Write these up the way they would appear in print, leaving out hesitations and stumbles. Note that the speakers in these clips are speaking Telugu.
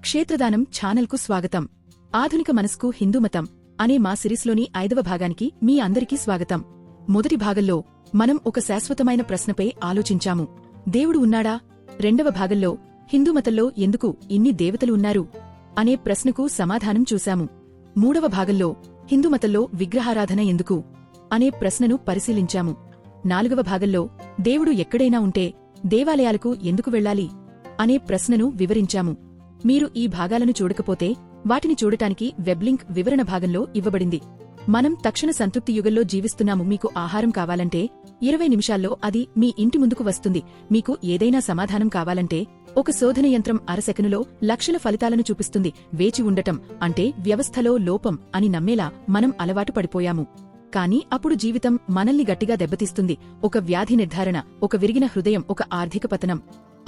క్షేత్రదానం ఛానల్కు స్వాగతం. ఆధునిక మనస్కు హిందూమతం అనే మా సిరీస్లోని 5వ భాగానికి మీ అందరికీ స్వాగతం. మొదటి భాగంలో మనం ఒక శాశ్వతమైన ప్రశ్నపై ఆలోచించాము. దేవుడు ఉన్నాడా? రెండవ భాగంలో హిందూమతంలో ఎందుకు ఇన్ని దేవతలు ఉన్నారు అనే ప్రశ్నకు సమాధానం చూశాము. మూడవ భాగంలో హిందూమతంలో విగ్రహారాధన ఎందుకు అనే ప్రశ్నను పరిశీలించాము. నాలుగవ భాగంలో దేవుడు ఎక్కడైనా ఉంటే దేవాలయాలకు ఎందుకు వెళ్ళాలి అనే ప్రశ్నను వివరించాము. మీరు ఈ భాగాలను చూడకపోతే వాటిని చూడటానికి వెబ్లింక్ వివరణ భాగంలో ఇవ్వబడింది. మనం తక్షణ సంతృప్తి యుగంలో జీవిస్తున్నాము. మీకు ఆహారం కావాలంటే 20 నిమిషాల్లో అది మీ ఇంటి ముందుకు వస్తుంది. మీకు ఏదైనా సమాధానం కావాలంటే ఒక శోధన యంత్రం అరసెకనులో లక్షల ఫలితాలను చూపిస్తుంది. వేచి ఉండటం అంటే వ్యవస్థలో లోపం అని నమ్మేలా మనం అలవాటు పడిపోయాము. కాని అప్పుడు జీవితం మనల్ని గట్టిగా దెబ్బతీస్తుంది. ఒక వ్యాధి నిర్ధారణ, ఒక విరిగిన హృదయం, ఒక ఆర్థిక పతనం.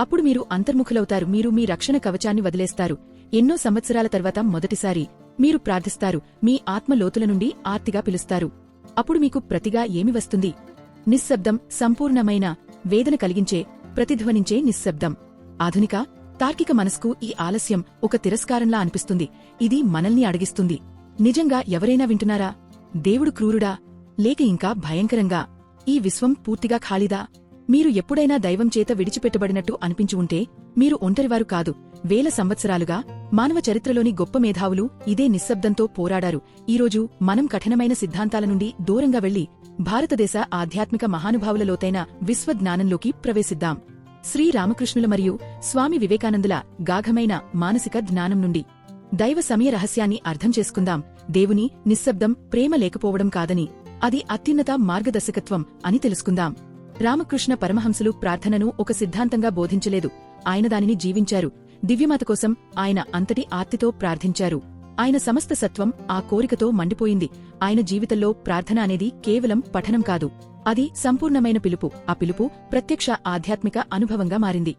అప్పుడు మీరు అంతర్ముఖులవుతారు. మీరు మీ రక్షణ కవచాన్ని వదిలేస్తారు. ఎన్నో సంవత్సరాల తర్వాత మొదటిసారి మీరు ప్రార్థిస్తారు. మీ ఆత్మ లోతుల నుండి ఆర్తిగా పిలుస్తారు. అప్పుడు మీకు ప్రతిగా ఏమి వస్తుంది? నిశ్శబ్దం, సంపూర్ణమైన వేదన కలిగించే, ప్రతిధ్వనించే నిశ్శబ్దం. ఆధునిక తార్కిక మనస్కు ఈ ఆలస్యం ఒక తిరస్కారంలా అనిపిస్తుంది. ఇది మనల్ని అడిగిస్తుంది, నిజంగా ఎవరైనా వింటున్నారా? దేవుడు క్రూరుడా? లేక ఇంకా భయంకరంగా ఈ విశ్వం పూర్తిగా ఖాళీదా? మీరు ఎప్పుడైనా దైవం చేత విడిచిపెట్టబడినట్టు అనిపించి ఉంటే మీరు ఒంటరివారు కాదు. వేల సంవత్సరాలుగా మానవ చరిత్రలోని గొప్ప మేధావులు ఇదే నిశ్శబ్దంతో పోరాడారు. ఈరోజు మనం కఠినమైన సిద్ధాంతాల నుండి దూరంగా వెళ్లి భారతదేశ ఆధ్యాత్మిక మహానుభావుల లోతైన విశ్వజ్ఞానంలోకి ప్రవేశిద్దాం. శ్రీరామకృష్ణుల మరియు స్వామి వివేకానందుల గాఢమైన మానసిక జ్ఞానం నుండి దైవ సమయ రహస్యాన్ని అర్థం చేసుకుందాం. దేవుని నిశ్శబ్దం ప్రేమ లేకపోవడం కాదని, అది అత్యున్నత మార్గదర్శకత్వం అని తెలుసుకుందాం. రామకృష్ణ పరమహంసులు ప్రార్థనను ఒక సిద్ధాంతంగా బోధించలేదు. ఆయన దానిని జీవించారు. దివ్యమాత కోసం ఆయన అంతటి ఆర్తితో ప్రార్థించారు. ఆయన సమస్త సత్వం ఆ కోరికతో మండిపోయింది. ఆయన జీవితంలో ప్రార్థన అనేది కేవలం పఠనం కాదు, అది సంపూర్ణమైన పిలుపు. ఆ పిలుపు ప్రత్యక్ష ఆధ్యాత్మిక అనుభవంగా మారింది.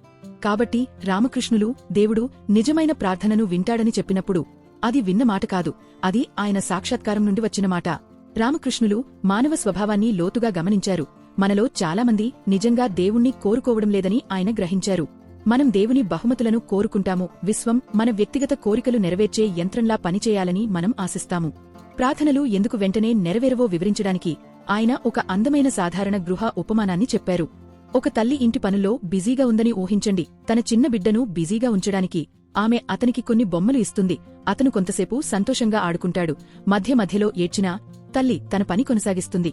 కాబట్టి రామకృష్ణులు దేవుడు నిజమైన ప్రార్థనను వింటాడని చెప్పినప్పుడు అది విన్న మాట కాదు, అది ఆయన సాక్షాత్కారం నుండి వచ్చిన మాట. రామకృష్ణులు మానవ స్వభావాన్ని లోతుగా గమనించారు. మనలో చాలామంది నిజంగా దేవుణ్ణి కోరుకోవడం లేదని ఆయన గ్రహించారు. మనం దేవుని బహుమతులను కోరుకుంటాము. విశ్వం మన వ్యక్తిగత కోరికలు నెరవేర్చే యంత్రంలా పనిచేయాలని మనం ఆశిస్తాము. ప్రార్థనలు ఎందుకు వెంటనే నెరవేరవో వివరించడానికి ఆయన ఒక అందమైన సాధారణ గృహ ఉపమానాన్ని చెప్పారు. ఒక తల్లి ఇంటి పనుల్లో బిజీగా ఉందని ఊహించండి. తన చిన్న బిడ్డను బిజీగా ఉంచడానికి ఆమె అతనికి కొన్ని బొమ్మలు ఇస్తుంది. అతను కొంతసేపు సంతోషంగా ఆడుకుంటాడు. మధ్య మధ్యలో ఏడ్చినా తల్లి తన పని కొనసాగిస్తుంది.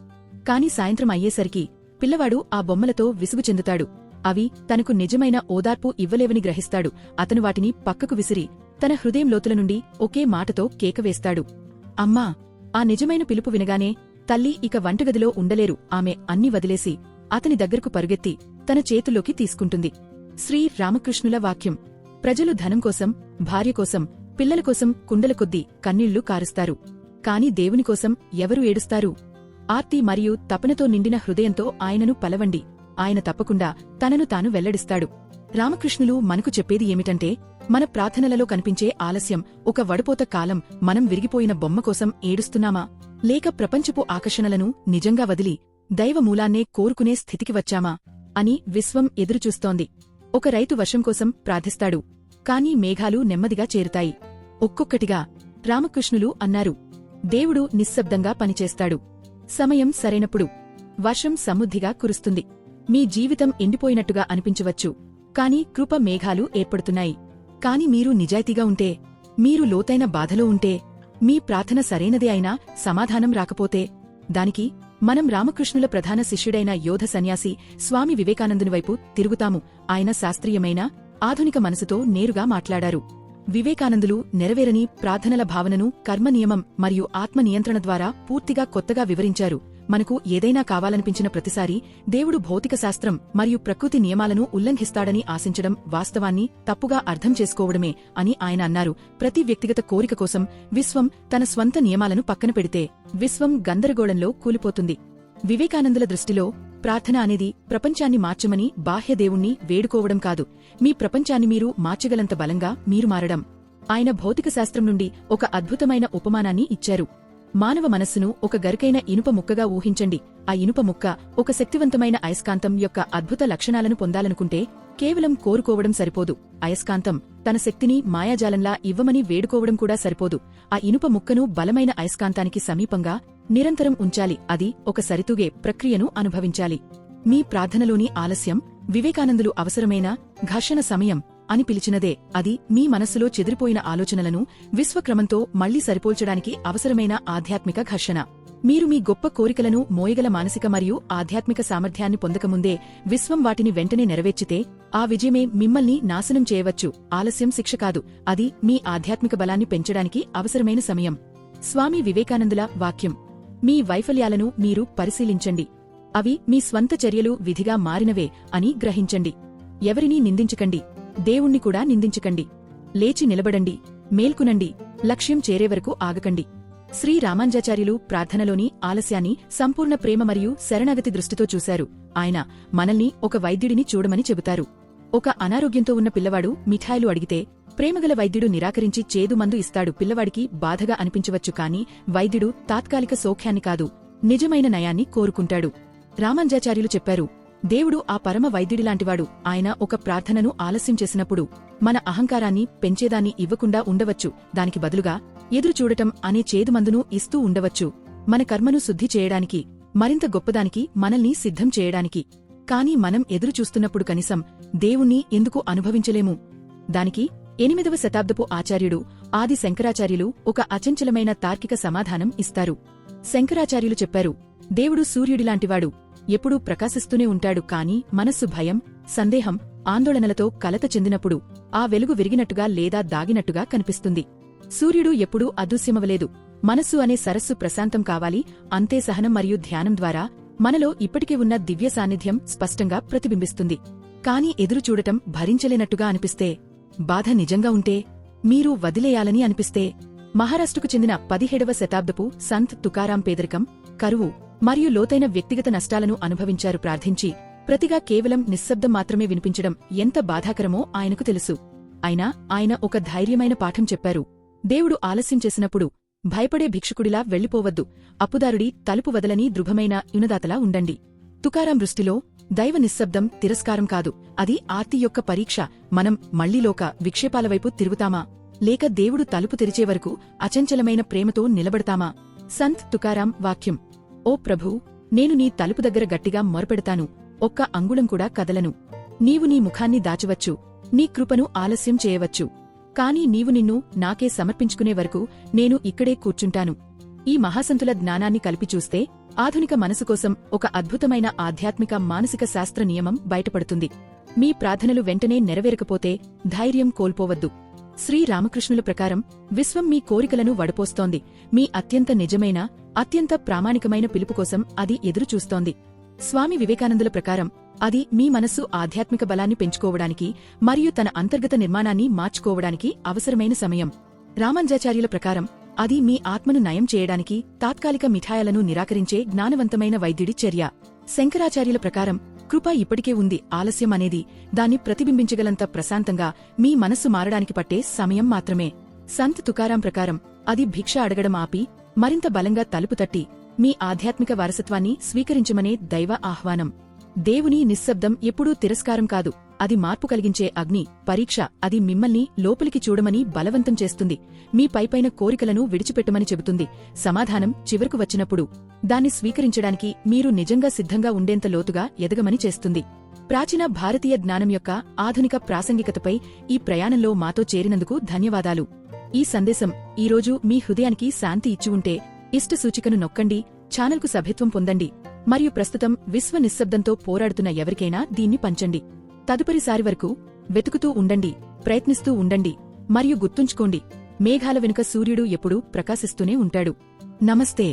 కాని సాయంత్రం అయ్యేసరికి పిల్లవాడు ఆ బొమ్మలతో విసుగు చెందుతాడు. అవి తనకు నిజమైన ఓదార్పు ఇవ్వలేవని గ్రహిస్తాడు. అతను వాటిని పక్కకు విసిరి తన హృదయం లోతుల నుండి ఒకే మాటతో కేక వేస్తాడు, అమ్మా! ఆ నిజమైన పిలుపు వినగానే తల్లి ఇక వంటగదిలో ఉండలేరు. ఆమె అన్ని వదిలేసి అతని దగ్గరకు పరుగెత్తి తన చేతుల్లోకి తీసుకుంటుంది. శ్రీ రామకృష్ణుల వాక్యం. ప్రజలు ధనం కోసం, భార్య కోసం, పిల్లల కోసం కుండల కొద్దీ కన్నీళ్లు కారుస్తారు. కాని దేవుని కోసం ఎవరు ఏడుస్తారు? ఆర్తి మరియు తపనతో నిండిన హృదయంతో ఆయనను పలవండి. ఆయన తప్పకుండా తనను తాను వెల్లడిస్తాడు. రామకృష్ణులు మనకు చెప్పేది ఏమిటంటే, మన ప్రార్థనలలో కనిపించే ఆలస్యం ఒక వడపోత కాలం. మనం విరిగిపోయిన బొమ్మ కోసం ఏడుస్తున్నామా? లేక ప్రపంచపు ఆకర్షణలను నిజంగా వదిలి దైవమూలాన్నే కోరుకునే స్థితికి వచ్చామా అని విశ్వం ఎదురుచూస్తోంది. ఒక రైతు వర్షం కోసం ప్రార్థిస్తాడు. కాని మేఘాలు నెమ్మదిగా చేరుతాయి. ఒక్కొక్కటిగా. రామకృష్ణులు అన్నారు, దేవుడు నిశ్శబ్దంగా పనిచేస్తాడు. సమయం సరైనప్పుడు వర్షం సమృద్ధిగా కురుస్తుంది. మీ జీవితం ఎండిపోయినట్టుగా అనిపించవచ్చు, కాని కృప మేఘాలు ఏర్పడుతున్నాయి. కాని మీరు నిజాయితీగా ఉంటే, మీరు లోతైన బాధలో ఉంటే, మీ ప్రార్థన సరైనదే అయినా సమాధానం రాకపోతే, దానికి మనం రామకృష్ణుల ప్రధాన శిష్యుడైన యోధ సన్యాసి స్వామి వివేకానందుని వైపు తిరుగుతాము. ఆయన శాస్త్రీయమైన ఆధునిక మనసుతో నేరుగా మాట్లాడారు. వివేకానందులు నెరవేరని ప్రార్థనల భావనను కర్మనియమం మరియు ఆత్మ నియంత్రణ ద్వారా పూర్తిగా కొత్తగా వివరించారు. మనకు ఏదైనా కావాలనిపించిన ప్రతిసారీ దేవుడు భౌతిక శాస్త్రం మరియు ప్రకృతి నియమాలను ఉల్లంఘిస్తాడని ఆశించడం వాస్తవాన్ని తప్పుగా అర్థం చేసుకోవడమే అని ఆయన అన్నారు. ప్రతి వ్యక్తిగత కోరిక కోసం విశ్వం తన స్వంత నియమాలను పక్కన పెడితే విశ్వం గందరగోళంలో కూలిపోతుంది. వివేకానందుల దృష్టిలో ప్రార్థన అనేది ప్రపంచాన్ని మార్చమని బాహ్య దేవుణ్ణి వేడుకోవడం కాదు, మీ ప్రపంచాన్ని మీరు మార్చగలంత బలంగా మీరు మారడం. ఆయన భౌతిక శాస్త్రం నుండి ఒక అద్భుతమైన ఉపమానాన్ని ఇచ్చారు. మానవ మనస్సును ఒక గరుకైన ఇనుప ముక్కగా ఊహించండి. ఆ ఇనుప ముక్క ఒక శక్తివంతమైన అయస్కాంతం యొక్క అద్భుత లక్షణాలను పొందాలనుకుంటే కేవలం కోరుకోవడం సరిపోదు. అయస్కాంతం తన శక్తిని మాయాజాలంలా ఇవ్వమని వేడుకోవడం కూడా సరిపోదు. ఆ ఇనుప ముక్కను బలమైన అయస్కాంతానికి సమీపంగా నిరంతరం ఉంచాలి. అది ఒక సరితూగే ప్రక్రియను అనుభవించాలి. మీ ప్రార్థనలోని ఆలస్యం వివేకానందులు అవసరమైన ఘర్షణ సమయం అని పిలిచినదే. అది మీ మనస్సులో చెదిరిపోయిన ఆలోచనలను విశ్వక్రమంతో మళ్లీ సరిపోల్చడానికి అవసరమైన ఆధ్యాత్మిక ఘర్షణ. మీరు మీ గొప్ప కోరికలను మోయగల మానసిక మరియు ఆధ్యాత్మిక సామర్థ్యాన్ని పొందకముందే విశ్వం వాటిని వెంటనే నెరవేర్చితే ఆ విజయమే మిమ్మల్ని నాశనం చేయవచ్చు. ఆలస్యం శిక్ష కాదు, అది మీ ఆధ్యాత్మిక బలాన్ని పెంచడానికి అవసరమైన సమయం. స్వామి వివేకానందుల వాక్యం. మీ వైఫల్యాలను మీరు పరిశీలించండి. అవి మీ స్వంత చర్యలు విధిగా మారినవే అని గ్రహించండి. ఎవరినీ నిందించకండి, దేవుణ్ణి కూడా నిందించకండి. లేచి నిలబడండి, మేల్కునండి, లక్ష్యం చేరేవరకు ఆగకండి. శ్రీ రామానుజాచార్యులు ప్రార్థనలోని ఆలస్యాన్ని సంపూర్ణ ప్రేమ మరియు శరణాగతి దృష్టితో చూశారు. ఆయన మనల్ని ఒక వైద్యుడిని చూడమని చెబుతారు. ఒక అనారోగ్యంతో ఉన్న పిల్లవాడు మిఠాయిలు అడిగితే ప్రేమగల వైద్యుడు నిరాకరించి చేదు మందు ఇస్తాడు. పిల్లవాడికి బాధగా అనిపించవచ్చు, కాని వైద్యుడు తాత్కాలిక సౌఖ్యాన్ని కాదు, నిజమైన నయాన్ని కోరుకుంటాడు. రామానుజాచార్యులు చెప్పారు, దేవుడు ఆ పరమ వైద్యుడిలాంటివాడు. ఆయన ఒక ప్రార్థనను ఆలస్యం చేసినప్పుడు మన అహంకారాన్ని పెంచేదాన్ని ఇవ్వకుండా ఉండవచ్చు, దానికి బదులుగా ఎదురుచూడటం అనే చేదుమందును ఇస్తూ ఉండవచ్చు. మన కర్మను శుద్ధి చేయడానికి, మరింత గొప్పదానికి మనల్ని సిద్ధం చేయడానికి. కాని మనం ఎదురుచూస్తున్నప్పుడు కనీసం దేవుణ్ణి ఎందుకు అనుభవించలేము? దానికి 8వ శతాబ్దపు ఆచార్యుడు ఆది శంకరాచార్యులు ఒక అచంచలమైన తార్కిక సమాధానం ఇస్తారు. శంకరాచార్యులు చెప్పారు, దేవుడు సూర్యుడిలాంటివాడు, ఎప్పుడూ ప్రకాశిస్తూనే ఉంటాడు. కాని మనస్సు భయం, సందేహం, ఆందోళనలతో కలత చెందినప్పుడు ఆ వెలుగు విరిగినట్టుగా లేదా దాగినట్టుగా కనిపిస్తుంది. సూర్యుడు ఎప్పుడూ అదృశ్యమవలేదు. మనస్సు అనే సరస్సు ప్రశాంతం కావాలి. అంతే సహనం మరియు ధ్యానం ద్వారా మనలో ఇప్పటికే ఉన్న దివ్య సాన్నిధ్యం స్పష్టంగా ప్రతిబింబిస్తుంది. కాని ఎదురుచూడటం భరించలేనట్టుగా అనిపిస్తే, బాధ నిజంగా ఉంటే, మీరు వదిలేయాలని అనిపిస్తే. మహారాష్ట్రకు చెందిన 17వ శతాబ్దపు సంత్ తుకారాం పేదరికం, కరువు మరియు లోతైన వ్యక్తిగత నష్టాలను అనుభవించారు. ప్రార్థించి ప్రతిగా కేవలం నిశ్శబ్దం మాత్రమే వినిపించడం ఎంత బాధాకరమో ఆయనకు తెలుసు. అయినా ఆయన ఒక ధైర్యమైన పాఠం చెప్పారు. దేవుడు ఆలస్యం చేసినప్పుడు భయపడే భిక్షుకుడిలా వెళ్లిపోవద్దు. అప్పుదారుడి తలుపు వదలని దృఢమైన యునదాతలా ఉండండి. తుకారాం దృష్టిలో దైవ నిశ్శబ్దం తిరస్కారం కాదు, అది ఆర్తి యొక్క పరీక్ష. మనం మళ్లీలోక విక్షేపాలవైపు తిరుగుతామా, లేక దేవుడు తలుపు తెరిచే వరకు అచంచలమైన ప్రేమతో నిలబడతామా? సంత్ తుకారాం వాక్యం. ఓ ప్రభూ, నేను నీ తలుపు దగ్గర గట్టిగా మొరపెడతాను, ఒక్క అంగుళం కూడా కదలను. నీవు నీ ముఖాన్ని దాచవచ్చు, నీ కృపను ఆలస్యం చేయవచ్చు, కాని నీవు నిన్ను నాకే సమర్పించుకునే వరకు నేను ఇక్కడే కూర్చుంటాను. ఈ మహాసంతుల జ్ఞానాన్ని కలిపి చూస్తే ఆధునిక మనసు కోసం ఒక అద్భుతమైన ఆధ్యాత్మిక మానసిక శాస్త్ర నియమం బయటపడుతుంది. మీ ప్రార్థనలు వెంటనే నెరవేరకపోతే ధైర్యం కోల్పోవద్దు. శ్రీ రామకృష్ణుల ప్రకారం విశ్వం మీ కోరికలను వడపోస్తోంది. మీ అత్యంత నిజమైన, అత్యంత ప్రామాణికమైన పిలుపు కోసం అది ఎదురుచూస్తోంది. స్వామి వివేకానందుల ప్రకారం అది మీ మనస్సు ఆధ్యాత్మిక బలాన్ని పెంచుకోవడానికి మరియు తన అంతర్గత నిర్మాణాన్ని మార్చుకోవడానికి అవసరమైన సమయం. రామానుజాచార్యుల ప్రకారం అది మీ ఆత్మను నయం చేయడానికి తాత్కాలిక మిఠాయిలను నిరాకరించే జ్ఞానవంతమైన వైద్యుడి చర్య. శంకరాచార్యుల ప్రకారం కృప ఇప్పటికే ఉంది. ఆలస్యం అనేది దాన్ని ప్రతిబింబించగలంత ప్రశాంతంగా మీ మనస్సు మారడానికి పట్టే సమయం మాత్రమే. సంత్ తుకారాం ప్రకారం అది భిక్ష అడగడం ఆపి మరింత బలంగా తలుపు తట్టి మీ ఆధ్యాత్మిక వారసత్వాన్ని స్వీకరించమనే దైవ ఆహ్వానం. దేవుని నిశ్శబ్దం ఎప్పుడూ తిరస్కారం కాదు, అది మార్పు కలిగించే అగ్ని, పరీక్ష. అది మిమ్మల్ని లోపలికి చూడమని బలవంతం చేస్తుంది, మీ పైపైన కోరికలను విడిచిపెట్టమని చెబుతుంది. సమాధానం చివరకు వచ్చినప్పుడు దాన్ని స్వీకరించడానికి మీరు నిజంగా సిద్ధంగా ఉండేంత లోతుగా ఎదగమని చేస్తుంది. ప్రాచీన భారతీయ జ్ఞానం యొక్క ఆధునిక ప్రాసంగికతపై ఈ ప్రయాణంలో మాతో చేరినందుకు ధన్యవాదాలు. ఈ సందేశం ఈరోజు మీ హృదయానికి శాంతి ఇచ్చి ఉంటే ఇష్ట సూచికను నొక్కండి, ఛానల్కు సభ్యత్వం పొందండి మరియు ప్రస్తుతం విశ్వ నిశ్శబ్దంతో పోరాడుతున్న ఎవరికైనా దీన్ని పంచండి. తదుపరిసారి వరకు వెతుకుతూ ఉండండి, ప్రయత్నిస్తూ ఉండండి మరియు గుర్తుంచుకోండి, మేఘాల వెనుక సూర్యుడు ఎప్పుడూ ప్రకాశిస్తూనే ఉంటాడు. నమస్తే.